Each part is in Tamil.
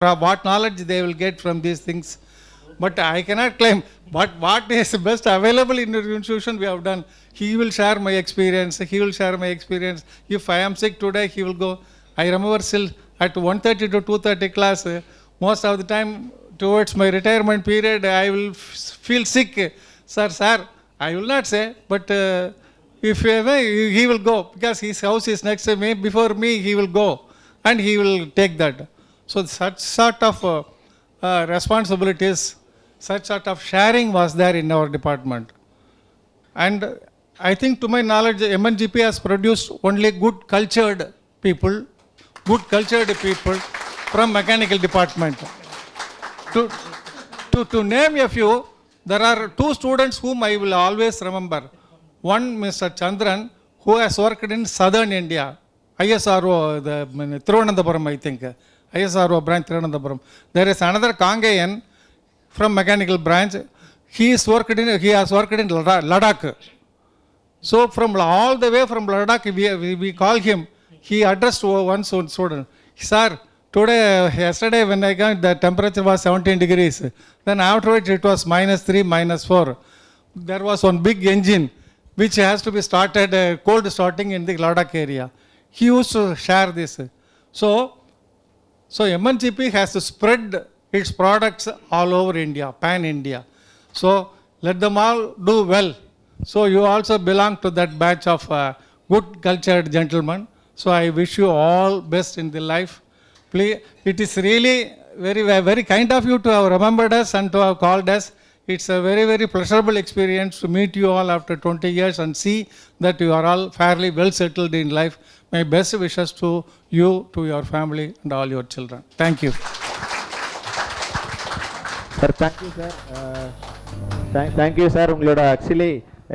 what knowledge they will get from these things. But I cannot claim. But what is best available in your institution, we have done. He will share my experience. He will share my experience. If I am sick today, he will go. I remember still at 1:30 to 2:30 class, most of the time towards my retirement period, I will feel sick. Sir, I will not say, but if ever he will go, because his house is next to me. Before me, he will go and he will take that. So such sort of responsibilities, such sort of sharing was there in our department. And I think to my knowledge, MNGP has produced only good cultured people from mechanical department. To name a few, there are two students whom I will always remember. One, Mr. Chandran, who has worked in southern India, ISRO, the Thiruvananthapuram, I think, ISRO branch Thiruvananthapuram. There is another Kangayan from mechanical branch. He has worked in Ladakh. So from all the way from Ladakh, we call him. He addressed one student. Sir, yesterday when I got, the temperature was 17 degrees. Then afterwards it was -3, -4. There was one big engine which has to be started, cold starting in the Ladakh area. He used to share this. So MNGP has to spread its products all over India, pan-India. So let them all do well. So you also belong to that batch of good cultured gentlemen. So I wish you all best in the life. Please, it is really very, very kind of you to have remembered us and to have called us. It's a very, very pleasurable experience to meet you all after 20 years and see that you are all fairly well settled in life. My best wishes to you, to your family and all your children. Thank you. Sir, thank you, sir. Thank you, sir. உங்களோட actually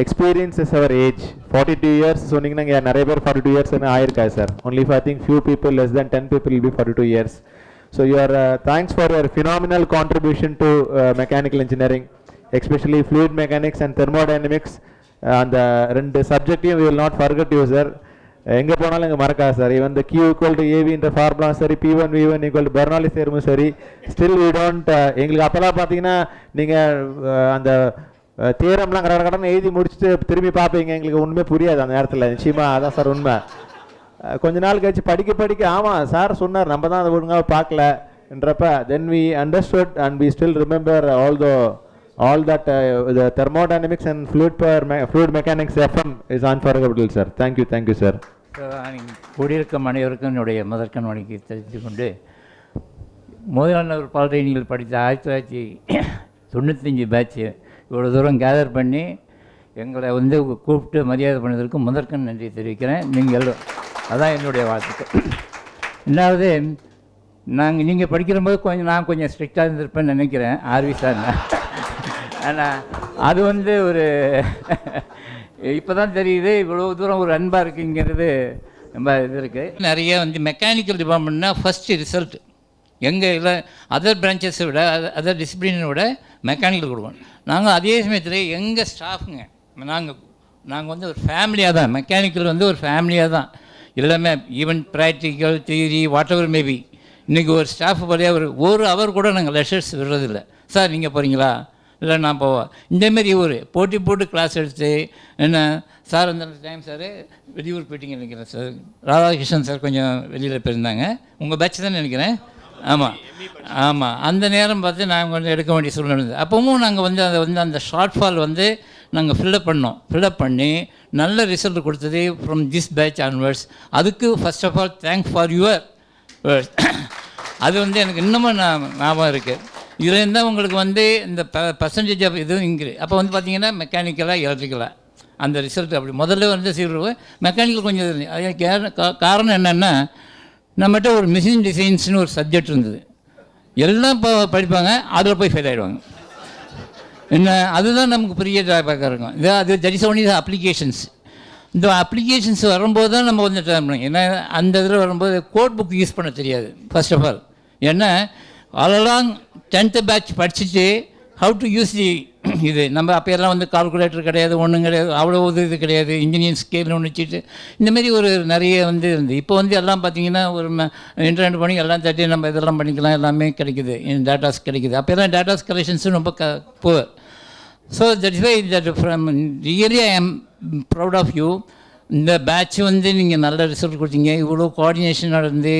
experience is our age. 42 years சொன்னீங்கன்னா இங்கே நிறைய பேர் 42 years ஆயிருக்காது sir. Only I think few people, less than 10 people will be 42 years. So your thanks for your phenomenal contribution to mechanical engineering, especially fluid mechanics and thermodynamics. அந்த ரெண்டு சப்ஜெக்டையும் we will not forget you, sir. எங்கே போனாலும் இங்கே மறக்காது sir. Even the Q = AV இந்த ஃபார்முலா சரி, P1 V1 = பெர்னாலிஸ் தேர்வும் சரி, ஸ்டில் we don't எங்களுக்கு அப்போல்லாம் பார்த்தீங்கன்னா நீங்கள் அந்த தேரம்லாம் கடனை எழுதி முடிச்சுட்டு திரும்பி பார்ப்பீங்க, எங்களுக்கு ஒன்றுமே புரியாது அந்த நேரத்தில். நிச்சயமாக அதான் சார் உண்மை. கொஞ்ச நாள் கழிச்சு படிக்க ஆமாம் சார் சொன்னார், நம்ம தான் அதை ஒழுங்காக பார்க்கலன்றப்ப then we understood and we still remember all that the thermodynamics and fluid mechanics FM is unforgettable, sir. Thank you, sir. கூடியிருக்கும் அனைவருக்கும் என்னுடைய முதற்கண் வணக்கி தெரிவித்துக் கொண்டு, முதலாளர் பாலிடெக்னிக்கில் படித்த 1995 பேட்ச் இவ்வளோ தூரம் கேதர் பண்ணி எங்களை கூப்பிட்டு மரியாதை பண்ணதற்கு முதற்கண் நன்றி தெரிவிக்கிறேன். நீங்கள் அதான் என்னுடைய வாழ்த்துக்கள். ரெண்டாவது, நீங்கள் படிக்கிறபோது நான் கொஞ்சம் ஸ்ட்ரிக்டாக இருந்திருப்பேன்னு நினைக்கிறேன், ஆர்வி சார். ஆனால் அது ஒரு இப்போ தான் தெரியுது இவ்வளோ தூரம் ஒரு அன்பாக இருக்குங்கிறது ரொம்ப இது இருக்குது. நிறைய மெக்கானிக்கல் டிபார்ட்மெண்ட்னா ஃபஸ்ட்டு ரிசல்ட் எங்கள் இல்லை அதர் பிரான்ச்சஸை விட அதர் டிசிப்ளினை விட மெக்கானிக்கல் கொடுப்போம். நாங்கள் அதே சமயத்தில் எங்கள் ஸ்டாஃபுங்க நாங்கள் ஒரு ஃபேமிலியாக தான், மெக்கானிக்கல் ஒரு ஃபேமிலியாக தான் எல்லாமே. Even practical theory what ever maybe. இன்றைக்கி ஒரு ஸ்டாஃப் வழியாக ஒரு அவர் கூட நாங்கள் லெஷர்ஸ் விடுறதில்லை. சார் நீங்கள் போகிறீங்களா, இல்லை நான் போவேன். இந்தமாரி போட்டி போட்டு கிளாஸ் எடுத்து என்ன சார் அந்த டைம் சார் வெளியூர் போயிட்டீங்க நினைக்கிறேன் சார், ராதாகிருஷ்ணன் சார் கொஞ்சம் வெளியில் போயிருந்தாங்க, உங்கள் பேட்ச் தான் நினைக்கிறேன். ஆமாம் அந்த நேரம் பார்த்து நாங்கள் எடுக்க வேண்டிய சூழ்நிலை இருந்தது. அப்பவும் நாங்கள் அதை அந்த ஷார்ட் ஃபால் நாங்கள் ஃபில்லப் பண்ணி நல்ல ரிசல்ட் கொடுத்தது ஃப்ரம் திஸ் பேட்ச் ஆன்வர்ட்ஸ். அதுக்கு first of all thank for your words. அது எனக்கு இன்னமும் ஞாபகம் இருக்குது. இதில் இருந்தால் உங்களுக்கு இந்த பர்சன்டேஜ் ஆஃப் இதுவும் இங்கே அப்போ பார்த்தீங்கன்னா மெக்கானிக்கலாக எலக்ட்ரிக்கலாக அந்த ரிசல்ட் அப்படி முதல்ல சீக்கிரம் மெக்கானிக்கல் கொஞ்சம் அது காரணம் என்னென்னா, நம்மகிட்ட ஒரு மிஷின் டிசைன்ஸ்னு ஒரு சப்ஜெக்ட் இருந்தது. எல்லாம் படிப்பாங்க, அதில் போய் ஃபெயில் ஆகிடுவாங்க. அதுதான் நமக்கு பெரிய ட்ராபேக்காக இருக்கும். That is only applications. இந்த அப்ளிகேஷன்ஸ் வரும்போது தான் நம்ம ட்ரை பண்ணணும். ஏன்னா அந்த இதில் வரும்போது கோட் புக் யூஸ் பண்ண தெரியாது ஃபர்ஸ்ட் ஆஃப் ஆல். ஏன்னா ஆல் அலாங் 10th பேட்ச் படிச்சுட்டு ஹவு டு யூஸ் தி இது நம்ம அப்போயெல்லாம் வந்து கால்குலேட்டர் கிடையாது, ஒன்றும் கிடையாது, அவ்வளோ இது கிடையாது, இன்ஜினியரிங் ஸ்கேல்னு ஒன்று வச்சுட்டு இந்தமாரி ஒரு நிறைய வந்து இருந்து. இப்போ வந்து எல்லாம் பார்த்திங்கன்னா ஒரு இன்டர்நெட் பண்ணி எல்லாம் தட்டி நம்ம இதெல்லாம் பண்ணிக்கலாம், எல்லாமே கிடைக்குது, டேட்டாஸ் கிடைக்குது. அப்போயெல்லாம் டேட்டாஸ் கலெக்ஷன்ஸும் ரொம்ப poor. So that is why that from really I am proud of you. இந்த பேட்ச் வந்து நீங்கள் நல்ல ரிசல்ட் கொடுத்தீங்க. இவ்வளோ கோஆர்டினேஷன் நடந்து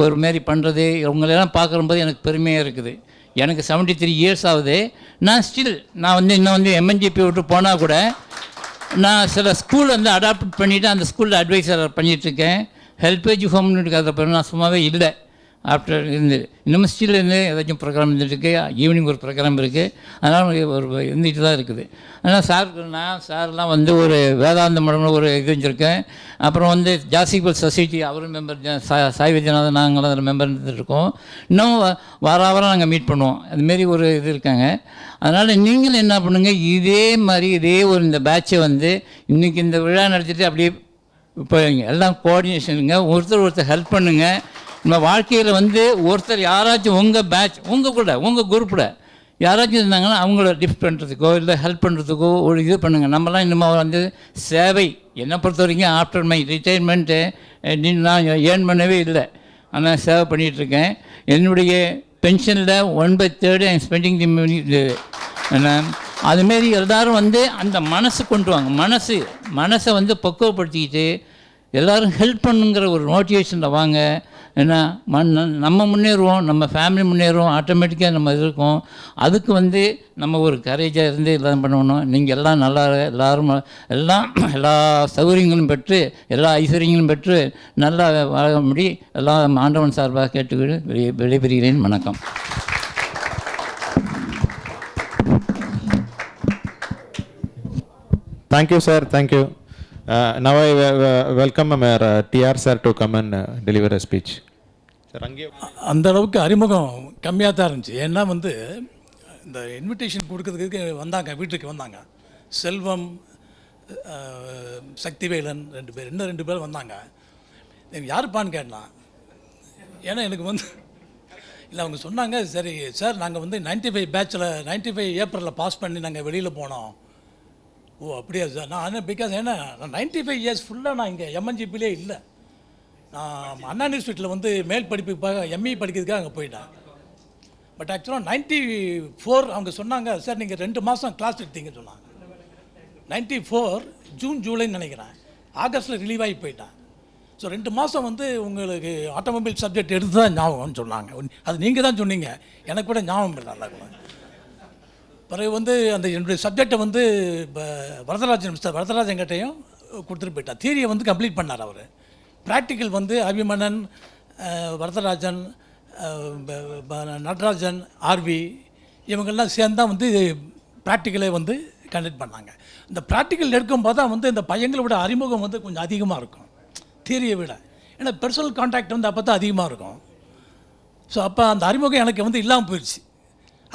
ஒரு மாரி பண்ணுறது இவங்களெல்லாம் பார்க்கும்போது எனக்கு பெருமையாக இருக்குது. எனக்கு 73 இயர்ஸ் ஆகுது. நான் வந்து இன்னும் வந்து எம்என்ஜிபி விட்டு போனால் கூட நான் சில ஸ்கூல் வந்து அடாப்ட் பண்ணிவிட்டு அந்த ஸ்கூலில் அட்வைசர் பண்ணிகிட்ருக்கேன். ஹெல்பேஜ் ஹோம்னு அதை நான் சும்மாவே இல்லை. ஆஃப்டர் இருந்து இன்னும் ஸ்டில் இருந்து ஏதாச்சும் ப்ரோக்ராம் இருந்துகிட்ருக்கு. ஈவினிங் ஒரு ப்ரோக்ராம் இருக்குது, அதனால் ஒரு இருந்துகிட்டு தான் இருக்குது. அதனால் சார்லாம் வந்து ஒரு வேதாந்த மடம்னு ஒரு இது வச்சுருக்கேன். அப்புறம் வந்து ஜாசிபல் சொசைட்டி அவரும் மெம்பர், சாய் விஜயநாதன் நாங்களும் அதில் மெம்பர் இருந்துருக்கோம். இன்னும் வாரம் நாங்கள் மீட் பண்ணுவோம். அதுமாரி ஒரு இது இருக்காங்க. அதனால் நீங்களும் என்ன பண்ணுங்கள், இதே ஒரு இந்த பேட்சை வந்து இன்றைக்கி இந்த விழா நடத்திட்டு அப்படியே இப்போ எல்லாம் கோஆர்டினேஷனுங்க, ஒருத்தர் ஹெல்ப் பண்ணுங்கள். நம்ம வாழ்க்கையில் வந்து ஒருத்தர் யாராச்சும் உங்கள் பேட்ச் உங்கள் குரூப்பில் யாராச்சும் இருந்தாங்கன்னா அவங்கள லிஃப்ட் பண்ணுறதுக்கோ இல்லை ஹெல்ப் பண்ணுறதுக்கோ ஒரு இது பண்ணுங்கள். நம்மலாம் இன்னும் வந்து சேவை என்னை பொறுத்த வரைக்கும் ஆஃப்டர் மை ரிட்டைர்மெண்ட்டு நான் ஏர்ன் பண்ணவே இல்லை, ஆனால் சேவை பண்ணிகிட்ருக்கேன். என்னுடைய பென்ஷனில் 1/3 ஐம் ஸ்பெண்டிங் தி மணி. அதுமாரி எல்லோரும் வந்து அந்த மனசு கொண்டு வாங்க, மனசை வந்து பக்குவப்படுத்திக்கிட்டு எல்லோரும் ஹெல்ப் பண்ணுங்கிற ஒரு மோட்டிவேஷனில் வாங்க. ஏன்னா நம்ம முன்னேறுவோம், நம்ம ஃபேமிலி முன்னேறுவோம், ஆட்டோமேட்டிக்காக நம்ம இருக்கோம். அதுக்கு வந்து நம்ம ஒரு கரேஜாக இருந்து எல்லாம் பண்ணணும். நீங்கள் எல்லாம் நல்லா எல்லா சௌகரியங்களும் பெற்று எல்லா ஐஸ்வர்யங்களும் பெற்று நல்லா வாழ எல்லாம் ஆண்டவன் சார்பாக கேட்டுக்கிட்டு விடைபெறுகிறேன். வணக்கம். Thank you, sir. Thank you. Now I welcome TR sir to come and deliver a speech. Sir, அந்த அளவுக்கு அறிமுகம் கம்மியாக தான் இருந்துச்சு. ஏன்னா வந்து இந்த இன்விடேஷன் கொடுக்கறதுக்கு வீட்டுக்கு வந்தாங்க. செல்வம், சக்திவேலன் ரெண்டு பேர் வந்தாங்க. எனக்கு யாருப்பான்னு கேட்டான். ஏன்னா எனக்கு வந்து இல்லை, அவங்க சொன்னாங்க, சரி சார் நாங்கள் வந்து 95 பேட்சில் 95 ஏப்ரலில் பாஸ் பண்ணி நாங்கள் வெளியில் போனோம். ஓ அப்படியா சார். நான் பிகாஸ் ஏன்னா நான் 95 இயர்ஸ் ஃபுல்லாக நான் இங்கே எம்என்ஜிபிலே இல்லை. நான் அண்ணா யூனிவர்சிட்டியில் வந்து மேல் படிப்புக்காக எம்இ படிக்கிறதுக்காக அங்கே போயிட்டேன். பட் ஆக்சுவலாக 94 அவங்க சொன்னாங்க, சார் நீங்கள் 2 மாதம் கிளாஸ் எடுத்தீங்கன்னு சொன்னாங்க. 94 ஜூன் ஜூலைன்னு நினைக்கிறேன். ஆகஸ்ட்டில் ரிலீவ் ஆகி போயிட்டேன். ஸோ 2 மாதம் வந்து உங்களுக்கு ஆட்டோமொபைல் சப்ஜெக்ட் எடுத்து தான் ஞாபகம்னு சொன்னாங்க. அது நீங்கள் தான் சொன்னீங்க, எனக்கு கூட ஞாபகம் இல்லை. நல்லா கூட பிறகு வந்து அந்த என்னுடைய சப்ஜெக்டை வந்து இப்போ வரதராஜன் கிட்டையும் கொடுத்துட்டு போயிட்டார். தியரியை வந்து கம்ப்ளீட் பண்ணார் அவர். ப்ராக்டிக்கல் வந்து அபிமன்னன், வரதராஜன், நடராஜன், ஆர்வி இவங்கெல்லாம் சேர்ந்து தான் வந்து ப்ராக்டிக்கலை வந்து கண்டக்ட் பண்ணாங்க. இந்த ப்ராக்டிக்கல் எடுக்கும்போது தான் வந்து இந்த பையங்களோட அறிமுகம் வந்து கொஞ்சம் அதிகமாக இருக்கும் தியரியை விட. ஏன்னா பர்சனல் கான்டாக்ட் வந்து அப்போ தான் அதிகமாக இருக்கும். ஸோ அப்போ அந்த அறிமுகம் எனக்கு வந்து இல்லாமல் போயிடுச்சு.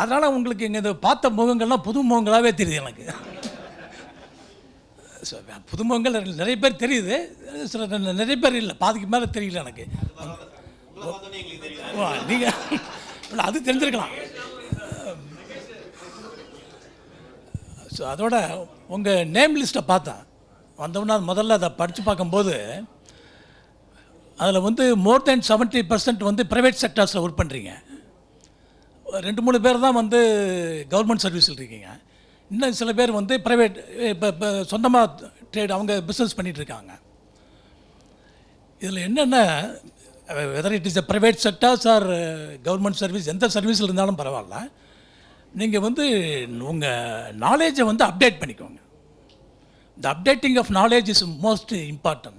அதனால் உங்களுக்கு இங்கே இந்த பார்த்த முகங்கள்லாம் புது முகங்களாகவே தெரியுது எனக்கு. ஸோ புது முகங்கள் நிறைய பேர் தெரியுது, சில நிறைய பேர் இல்லை, பாதிக்கு மேலே தெரியல எனக்கு. நீங்கள் இல்லை அது தெரிஞ்சிருக்கலாம். ஸோ அதோட உங்கள் நேம் லிஸ்ட்டை பார்த்தேன் வந்தோம்னா முதல்ல அதை படித்து பார்க்கும்போது அதில் வந்து மோர் தென் 70% வந்து ப்ரைவேட் செக்டர்ஸில் ஒர்க் பண்ணுறீங்க. 2-3 பேர் தான் வந்து கவர்மெண்ட் சர்வீஸில் இருக்கீங்க. இன்னும் சில பேர் வந்து ப்ரைவேட் இப்போ சொந்தமாக ட்ரேட் அவங்க பிஸ்னஸ் பண்ணிகிட்ருக்காங்க. இதில் என்னென்ன whether it is a private sectors or government service, எந்த சர்வீஸில் இருந்தாலும் பரவாயில்ல, நீங்கள் வந்து உங்கள் நாலேஜை வந்து அப்டேட் பண்ணிக்கோங்க. The updating of knowledge is most important.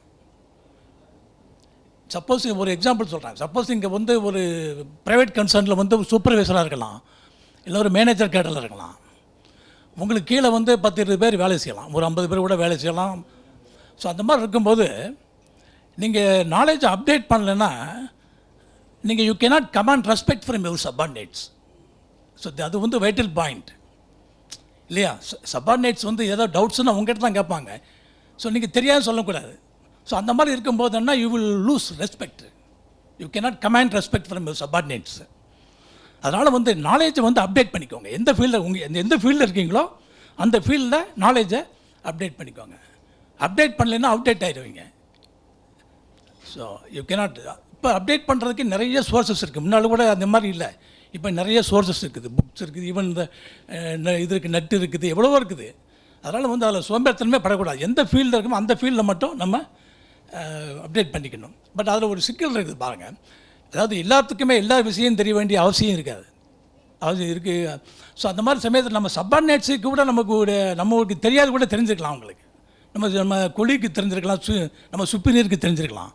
Suppose ஒரு எக்ஸாம்பிள் சொல்கிறேன். சப்போஸ் இங்கே வந்து ஒரு ப்ரைவேட் கன்சர்னில் வந்து சூப்பர்வைசராக இருக்கலாம், இல்லை ஒரு மேனேஜர் கேட்டரில் இருக்கலாம். உங்களுக்கு கீழே வந்து 10-20 பேர் வேலை செய்யலாம், ஒரு 50 பேர் கூட வேலை செய்யலாம். ஸோ அந்த மாதிரி இருக்கும்போது நீங்கள் நாலேஜை அப்டேட் பண்ணலைன்னா நீங்கள் you cannot command respect from your subordinates. So அது வந்து வைட்டல் பாயிண்ட் இல்லையா? சப்பார்டினேட்ஸ் வந்து ஏதோ டவுட்ஸ்னால் உங்கள்கிட்ட தான் கேட்பாங்க. ஸோ நீங்கள் தெரியாது சொல்லக்கூடாது. ஸோ அந்த மாதிரி இருக்கும்போதுன்னா you will lose respect. You cannot command respect from your subordinates. அதனால் வந்து நாலேஜை வந்து அப்டேட் பண்ணிக்கோங்க. எந்த ஃபீல்டில் எந்த ஃபீல்டில் இருக்கீங்களோ அந்த ஃபீல்டில் நாலேஜை அப்டேட் பண்ணிக்கோங்க. அப்டேட் பண்ணலைன்னா அப்டேட் ஆகிடுவீங்க. So you cannot. இப்போ அப்டேட் பண்ணுறதுக்கு நிறைய சோர்சஸ் இருக்குது. முன்னால் கூட அந்த மாதிரி இல்லை. இப்போ நிறைய சோர்சஸ் இருக்குது, புக்ஸ் இருக்குது, ஈவன் இந்த இது இருக்குது, நெட் இருக்குது, எவ்வளவோ இருக்குது. அதனால் வந்து அதில் சோம்பேறித்தனமே படக்கூடாது. எந்த ஃபீல்டில் இருக்குமோ அந்த ஃபீல்டில் மட்டும் நம்ம அப்டேட் பண்ணிக்கணும். பட் அதில் ஒரு சிக்கல் இருக்குது பாருங்கள். அதாவது எல்லாத்துக்குமே எல்லா விஷயம் தெரிய வேண்டிய அவசியம் இருக்காது, அவசியம் இருக்குது. ஸோ அந்த மாதிரி சமயத்தில் நம்ம சப்பார்டினேட்ஸுக்கு கூட நமக்கு தெரியாது கூட தெரிஞ்சுக்கலாம். அவங்களுக்கு நம்ம கொலிக்கு தெரிஞ்சிருக்கலாம், நம்ம சுப்பீரியருக்கு தெரிஞ்சிருக்கலாம்.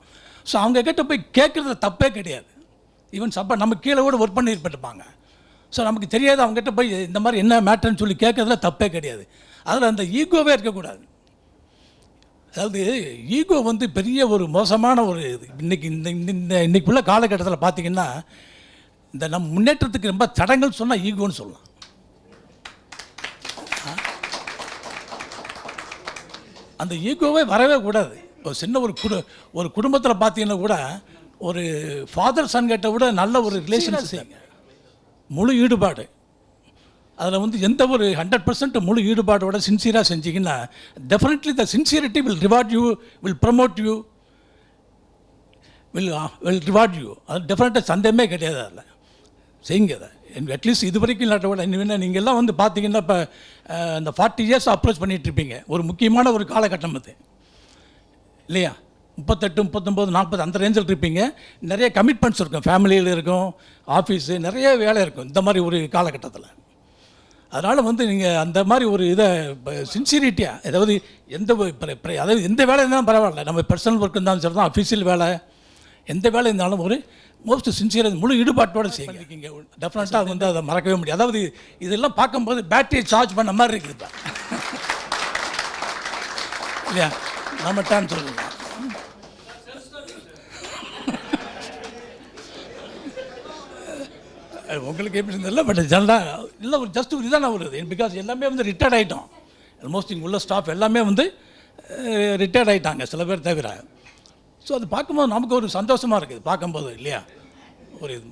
ஸோ அவங்க கிட்ட போய் கேட்குறது தப்பே கிடையாது. ஈவன் நம்ம கீழே கூட ஒர்க் பண்ணியிருப்பாங்க. ஸோ நமக்கு தெரியாது, அவங்ககிட்ட போய் இந்த மாதிரி என்ன மேட்டர்னு சொல்லி கேட்குறதுல தப்பே கிடையாது. அதில் அந்த ஈகோவே இருக்கக்கூடாது. அதாவது ஈகோ வந்து பெரிய ஒரு மோசமான ஒரு இது. இன்னைக்குள்ள காலகட்டத்தில் பார்த்திங்கன்னா இந்த நம்ம முன்னேற்றத்துக்கு ரொம்ப தடங்கள் சொன்னால் ஈகோன்னு சொல்லலாம். அந்த ஈகோவே வரவே கூடாது. இப்போ சின்ன ஒரு குடும்பத்தில் பார்த்தீங்கன்னா கூட ஒரு ஃபாதர் சன் கிட்ட விட நல்ல ஒரு ரிலேஷன்ஷிப், முழு ஈடுபாடு, அதில் வந்து எந்த ஒரு 100% முழு ஈடுபாடோட சின்சியராக செஞ்சிங்கன்னா definitely the sincerity will reward you, will promote you, will reward you. அது டெஃபினட்டாக சந்தேகமே கிடையாது. அதில் செய்யுங்க அதை. அட்லீஸ்ட் இது வரைக்கும் இல்லாட்ட விட நீங்கள் எல்லாம் வந்து பார்த்தீங்கன்னா இப்போ இந்த 40 இயர்ஸ் அப்ரோச் பண்ணிகிட்ருப்பீங்க. ஒரு முக்கியமான ஒரு காலகட்டம் அது இல்லையா? 38, 39, 40 அந்த ரேஞ்சில் இருப்பீங்க. நிறைய கமிட்மெண்ட்ஸ் இருக்கும், ஃபேமிலியில் இருக்கும், ஆஃபீஸு, நிறைய வேலை இருக்கும் இந்த மாதிரி ஒரு காலகட்டத்தில். அதனால் வந்து நீங்கள் அந்த மாதிரி ஒரு இதை சின்சியரிட்டியாக, அதாவது எந்த வேலை இருந்தாலும் பரவாயில்ல, நம்ம பர்சனல் ஒர்க் இருந்தாலும் சரி தான், அஃபீஷியல் வேலை, எந்த வேலை இருந்தாலும் ஒரு மோஸ்ட் சின்சியராக முழு ஈடுபாட்டோடு செய்யுங்க. டெஃபினட்டாக வந்து அதை மறக்கவே முடியாது. அதாவது இதெல்லாம் பார்க்கும்போது பேட்டரியை சார்ஜ் பண்ண மாதிரி இருக்குது இப்போ இல்லையா? நம்ம டைம் சொல்லுங்கள். உங்களுக்கு எப்படி இருந்ததில்ல, பட் ஜெனரலாக இல்லை, ஒரு ஜஸ்ட் ஒரு இதான வருது. பிகாஸ் எல்லாமே வந்து ரிட்டையர்ட் ஆகிட்டோம். ஆல்மோஸ்ட் இங்கே உள்ள ஸ்டாஃப் எல்லாமே வந்து ரிட்டையர்ட் ஆகிட்டாங்க, சில பேர் தவிர. ஸோ அது பார்க்கும்போது நமக்கு ஒரு சந்தோஷமாக இருக்குது பார்க்கும்போது இல்லையா? ஒரு இது